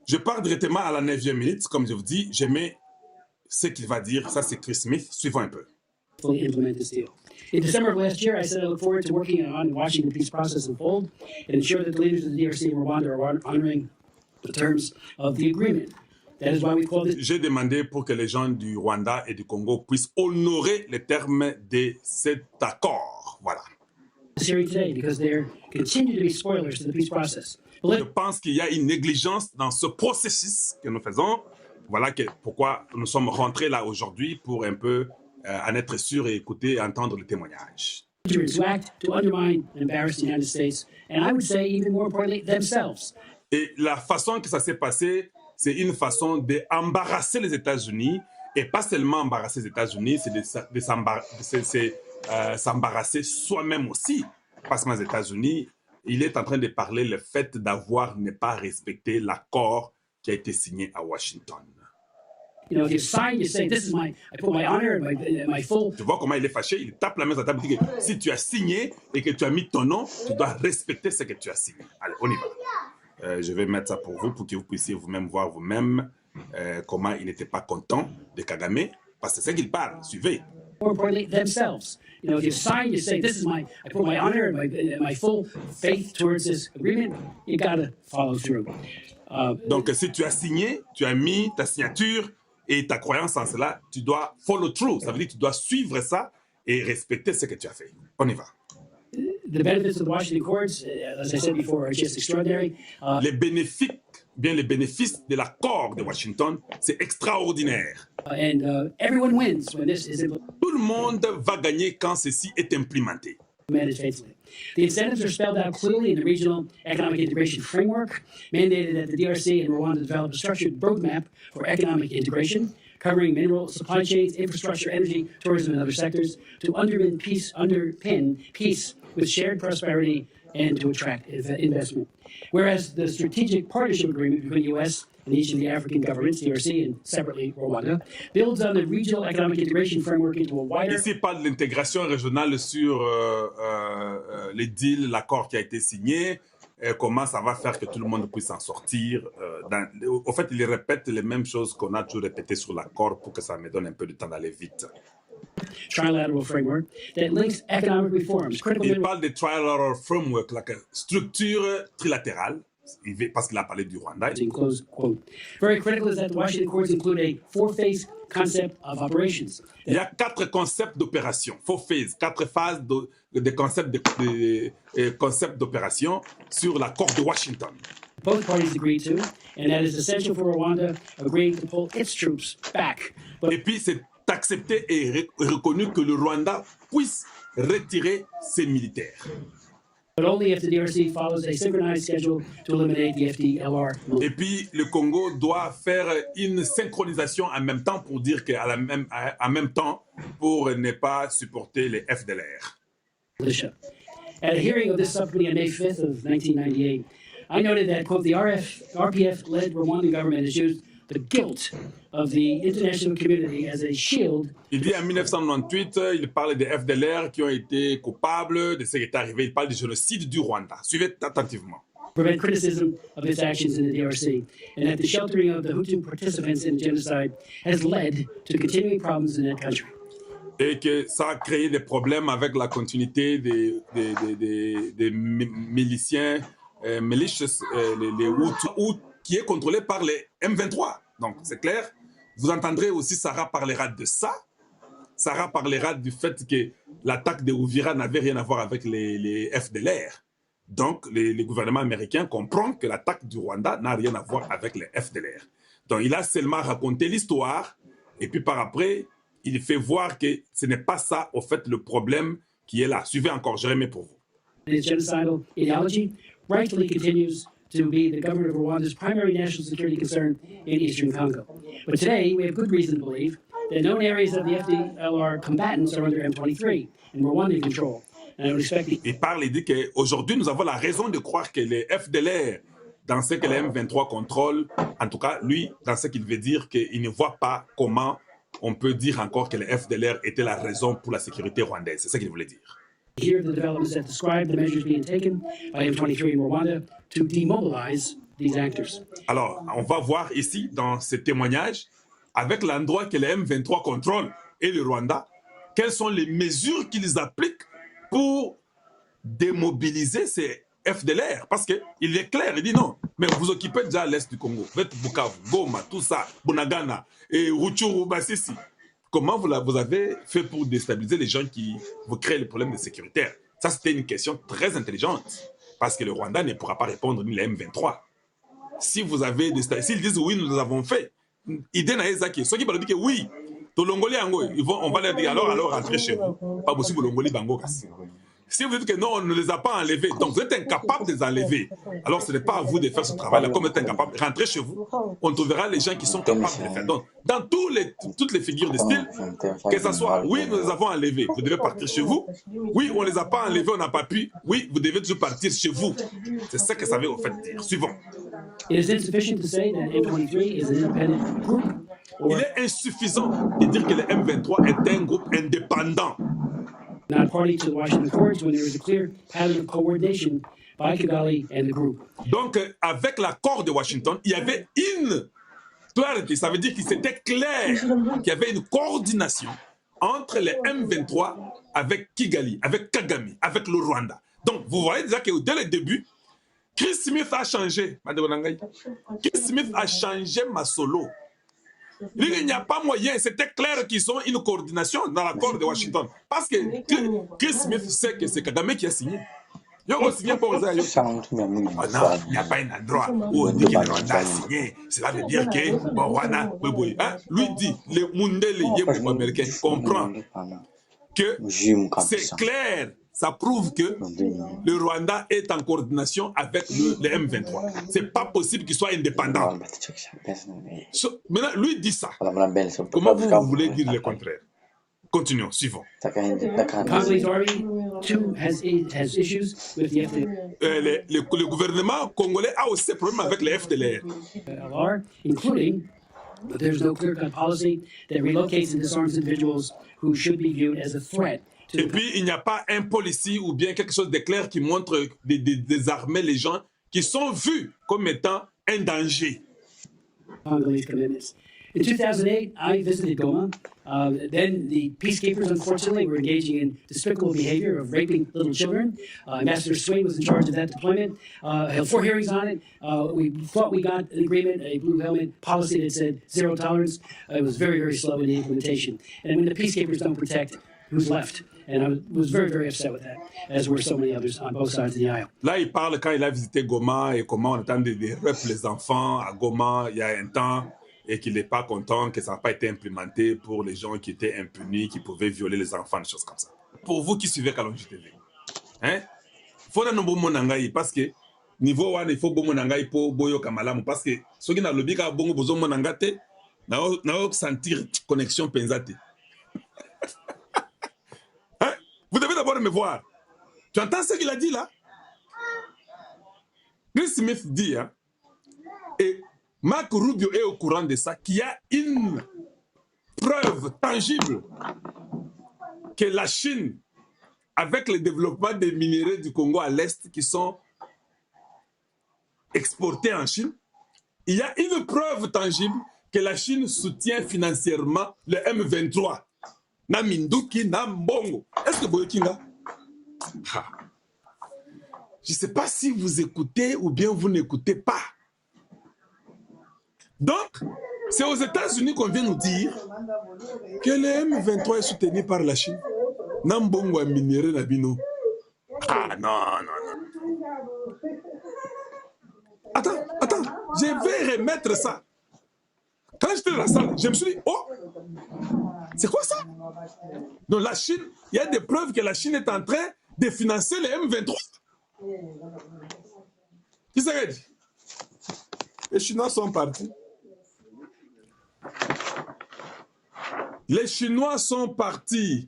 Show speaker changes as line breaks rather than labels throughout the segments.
Je pars directement à la 9e minute, comme je vous dis, je mets ce qu'il va dire, ça c'est Chris Smith, suivons un peu.
Fully implement this deal. In December of last year, I said I look forward to working on and watching the peace process unfold and ensure that the leaders of the DRC and Rwanda are honoring the terms of the agreement. That is why we call this.
J'ai demandé pour que les gens du Rwanda et du Congo puissent honorer les termes de cet accord. Voilà.
Hearing today because there continue to be spoilers to the peace process.
Je pense qu'il y a une négligence dans ce processus que nous faisons. Voilà pourquoi nous sommes rentrés là aujourd'hui pour un peu en être sûr et écouter et entendre le témoignage.
To act to undermine and embarrass the United States, and I would say even more importantly themselves.
Et la façon que ça s'est passé, c'est une façon d'embarrasser les États-Unis, et pas seulement embarrasser les États-Unis, c'est de s'embarrasser soi-même aussi. Parce que les États-Unis, il est en train de parler le fait d'avoir ne pas respecté l'accord qui a été signé à Washington.
You know, if you sign, you say, "This is I put my honor and my full."
Tu vois comment il est fâché? Il tape la main sur la table et dit que si tu as signé et que tu as mis ton nom, tu dois respecter ce que tu as signé. Allez, on y va. Je vais mettre ça pour vous que vous puissiez vous-même voir vous-même comment il n'était pas content de Kagame, parce que c'est ce qu'il parle. Suivez.
More importantly, themselves. You know, if you sign, you say, "This is I put my honor and my full faith towards this agreement." You got to follow through.
Donc, si tu as signé, tu as mis ta signature et ta croyance en cela, tu dois follow through. Ça veut dire que tu dois suivre ça et respecter ce que tu as fait. On y va.
The benefits of the Washington Accords, as I said before, are just extraordinary.
Les bénéfices de l'accord de Washington, c'est extraordinaire.
And everyone wins when this is implemented.
Tout le monde va gagner quand ceci est implémenté.
Faithfully. The incentives are spelled out clearly in the Regional Economic Integration Framework, mandated that the DRC and Rwanda develop a structured roadmap for economic integration, covering mineral supply chains, infrastructure, energy, tourism, and other sectors, to underpin peace with shared prosperity and to attract investment. Whereas the Strategic Partnership Agreement between the U.S. and each of the African governments, DRC and separately Rwanda, builds on the Regional Economic Integration Framework into a wider...
Ici, il parle de l'intégration régionale sur les deals, l'accord qui a été signé, comment ça va faire que tout le monde puisse en sortir. Au fait, il répète les mêmes choses qu'on a toujours répétées sur l'accord pour que ça me donne un peu de temps d'aller vite.
Trilateral framework that links economic reforms.
Il parle de trilateral framework, la structure trilatérale, parce qu'il a parlé du Rwanda.
Close quote. Very critical is that the Washington Accords include a four-phase concept of operations.
Il y a 4 concepts d'opération, 4 phases, 4 phases de concepts d'opération sur l'accord de Washington.
Both parties agree to, and that is essential for Rwanda agreeing to pull its troops back.
Et puis c'est accepté et reconnu que le Rwanda puisse retirer ses militaires.
But only if the DRC follows a synchronized schedule to eliminate the FDLR.
Et puis le Congo doit faire une synchronisation en même temps pour dire en même temps pour ne pas supporter les FDLR.
At a hearing of this subcommittee on May 5th of 1998, I noted that, quote, the RPF-led Rwandan government has used the guilt of the international community as a shield.
Il dit en 1998, il parle des FDLR qui ont été coupables de ce qui est arrivé. Il parle du génocide du Rwanda. Suivez attentivement.
Prevent criticism of its actions in the DRC, and that the sheltering of the Hutu participants in the genocide has led to continuing problems in that country.
Et que ça a créé des problèmes avec la continuité des miliciens, milices, les Hutus, qui est contrôlé par les M23. Donc, c'est clair. Vous entendrez aussi Sarah parlera de ça. Sarah parlera du fait que l'attaque de Uvira n'avait rien à voir avec les FDLR. Donc, le gouvernement américain comprend que l'attaque du Rwanda n'a rien à voir avec les FDLR. Donc, il a seulement raconté l'histoire. Et puis, par après, il fait voir que ce n'est pas ça, au fait, le problème qui est là. Suivez encore, je remets pour vous.
Its genocidal ideology rightfully continues to be the government of Rwanda's primary national security concern in eastern Congo. But today, we have good reason to believe that known areas of the FDLR combatants are under M23 and Rwandan control. And I would expect
il parle, il dit qu'aujourd'hui, nous avons la raison de croire que les FDLR, dans ce que les M23 contrôlent, en tout cas, lui, dans ce qu'il veut dire, qu'il ne voit pas comment on peut dire encore que les FDLR étaient la raison pour la sécurité rwandaise. C'est ça qu'il voulait dire.
Here, the developments that describe the measures being taken by M23 in Rwanda to demobilize these actors.
Alors, on va voir ici, dans ce témoignage, avec l'endroit que les M23 contrôlent et le Rwanda, quelles sont les mesures qu'ils appliquent pour démobiliser ces FDLR. Parce qu'il est clair, il dit non, mais vous occupez déjà l'Est du Congo, vous êtes Bukavu, Goma, tout ça, Bunagana, et Rutshuru, Basisi. Comment vous avez fait pour déstabiliser les gens qui vous créent les problèmes de sécurité? Ça, c'était une question très intelligente. Parce que le Rwanda ne pourra pas répondre ni les M23. Si vous avez s'ils disent oui, nous avons fait, idée n'a ezaki. Ceux qui veulent dire que oui, on va leur dire alors rentrez chez vous. Pas possible, Longoli Bango. Si vous dites que non, on ne les a pas enlevés, donc vous êtes incapable de les enlever, alors ce n'est pas à vous de faire ce travail-là. Comme vous êtes incapable, rentrez chez vous, on trouvera les gens qui sont capables de le faire. Donc, dans toutes les figures de style, que ce soit oui, nous les avons enlevés, vous devez partir chez vous. Oui, on ne les a pas enlevés, on n'a pas pu. Oui, vous devez toujours partir chez vous. C'est ça que ça veut en fait dire. Suivant.
It is insufficient to say that M23 is an independent group.
Il est insuffisant de dire que le M23 est un groupe indépendant.
Not party to the Washington Accords when there is a clear pattern of coordination by Kigali and the group.
Donc, avec l'accord de Washington, il y avait une clarté. Ça veut dire que c'était clair qu'il y avait une coordination entre les M23 avec Kigali, avec Kagame, avec le Rwanda. Donc, vous voyez déjà que dès le début, Chris Smith a changé. Chris Smith a changé Masolo. Il n'y a pas moyen, c'était clair qu'ils ont une coordination dans l'accord de Washington. Parce que Chris Smith sait que c'est Kagame qui a signé. Il n'y a pas un endroit où on dit que le Rwanda a signé. Cela veut dire que bon, Rwanda, lui dit, les Mundele, les Américains comprennent que c'est clair. Ça prouve que le Rwanda est en coordination avec le M23. Ce n'est pas possible qu'il soit indépendant. Maintenant, lui dit ça. Comment vous voulez dire le contraire? Continuons, suivons.
Congolese army too has issues with the FDLR.
Le gouvernement congolais a aussi des problèmes avec les FDLR.
Including, but there's no clear-cut policy that relocates and disarms individuals who should be viewed as a threat.
Et puis, il n'y a pas un policier ou bien quelque chose de clair qui montre désarmer les gens qui sont vus comme étant un danger.
Congolese commitments. In 2008, I visited Goma. Then the peacekeepers, unfortunately, were engaging in despicable behavior of raping little children. Ambassador Swing was in charge of that deployment. Held 4 hearings on it. We thought we got an agreement, a blue helmet policy that said zero tolerance. It was very, very slow in the implementation. And when the peacekeepers don't protect, who's left? And I was very, very upset with that, as were so many others on both sides of the aisle.
Là, il parle quand il a visité Goma et comment on attend des reps les enfants à Goma il y a un temps et qu'il n'est pas content que ça n'a pas été implémenté pour les gens qui étaient impunis, qui pouvaient violer les enfants, des choses comme ça. Pour vous qui suivez Kalonji TV, hein? Faut que nous monangai parce que niveau one il faut bon monangai pour boyo kamalamu parce que ceux qui n'ont le bika bon besoin monangate n'a sentir connexion penzate. Vous devez d'abord me voir. Tu entends ce qu'il a dit là? Chris Smith dit, hein, et Marc Rubio est au courant de ça, qu'il y a une preuve tangible que la Chine, avec le développement des minéraux du Congo à l'Est qui sont exportés en Chine, il y a une preuve tangible que la Chine soutient financièrement le M23. Na Minduki, na Mbongo. Est-ce que vous Boyokinga? Je ne sais pas si vous écoutez ou bien vous n'écoutez pas. Donc, c'est aux États-Unis qu'on vient nous dire que le M23 est soutenu par la Chine. Na Mbongo a minéré na bino. Ah non, non, non. Attends, je vais remettre ça. Quand j'étais dans la salle, je me suis dit, oh, c'est quoi ça? Donc la Chine, il y a des preuves que la Chine est en train de financer les M23. Qui s'est dit? Les Chinois sont partis. Les Chinois sont partis.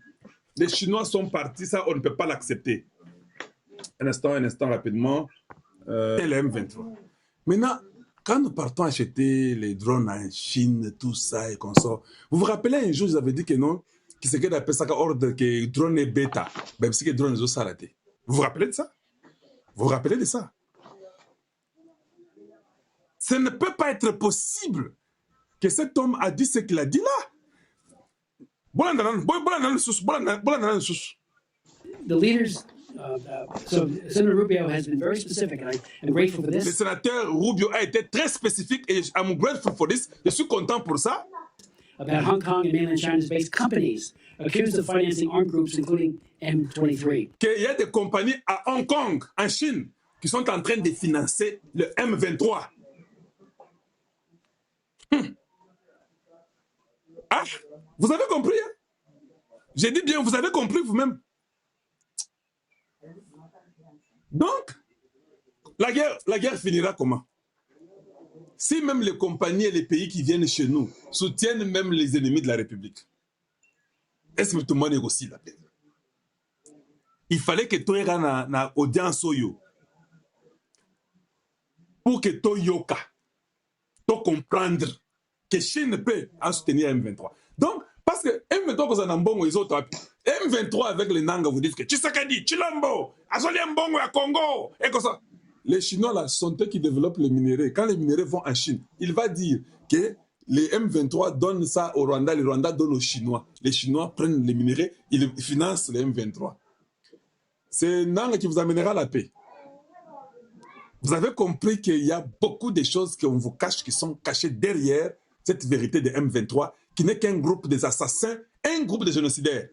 Les Chinois sont partis, ça on ne peut pas l'accepter. Un instant, rapidement. Et les M23. Maintenant, quand nous partons acheter les drones en Chine, tout ça et qu'on sort, vous vous rappelez un jour, je vous avais dit que non, qui c'est qu'il appelle ça ordre que drone est bêta, même si que drone est s'arrêter. Vous vous rappelez de ça? Vous vous rappelez de ça? Ce ne peut pas être possible que cet homme a dit ce qu'il a dit là.
The leaders, so Senator Rubio has been very specific, and I'm grateful for
Le
this,
sénateur Rubio a été très spécifique et I'm grateful for this. Je suis content pour ça.
about Hong Kong and mainland China's based companies accused of financing armed groups, including M23.
Qu'il y a des compagnies à Hong Kong, en Chine, qui sont en train de financer le M23. Ah, vous avez compris, hein? J'ai dit bien, vous avez compris vous-même. Donc, la guerre finira comment? Si même les compagnies et les pays qui viennent chez nous soutiennent même les ennemis de la République, est-ce que tout le monde négocie la paix? Il fallait que tu aies une audience pour que tu yoka, tu comprendre que Chine peut soutenir M23. Donc, parce que M23, vous en avez bon, les autres, M23 avec les Nanga, vous dites que Tshisekedi, Chilombo, Azoli Mbongo à Congo, et comme ça. Les Chinois, là, sont eux qui développent les minéraux. Quand les minéraux vont en Chine, il va dire que les M23 donnent ça au Rwanda, le Rwanda donne aux Chinois. Les Chinois prennent les minéraux, ils financent les M23. C'est Nanga qui vous amènera la paix. Vous avez compris qu'il y a beaucoup de choses qu'on vous cache, qui sont cachées derrière cette vérité de M23, qui n'est qu'un groupe des assassins, un groupe de génocidaires.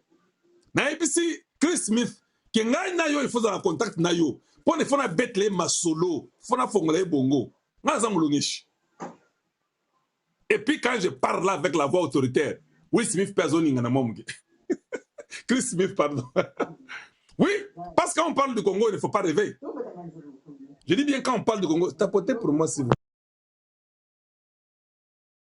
Naïbisi, Chris Smith, qui il faut en contact nayo. Pour ne faire bête les masolo, faut na fongler bongo. Et puis quand je parle là avec la voix autoritaire, Will Smith personne n'en a Chris Smith, pardon. Oui, parce que quand on parle du Congo, il ne faut pas rêver. Je dis bien quand on parle du Congo, tapotez pour moi s'il vous plaît.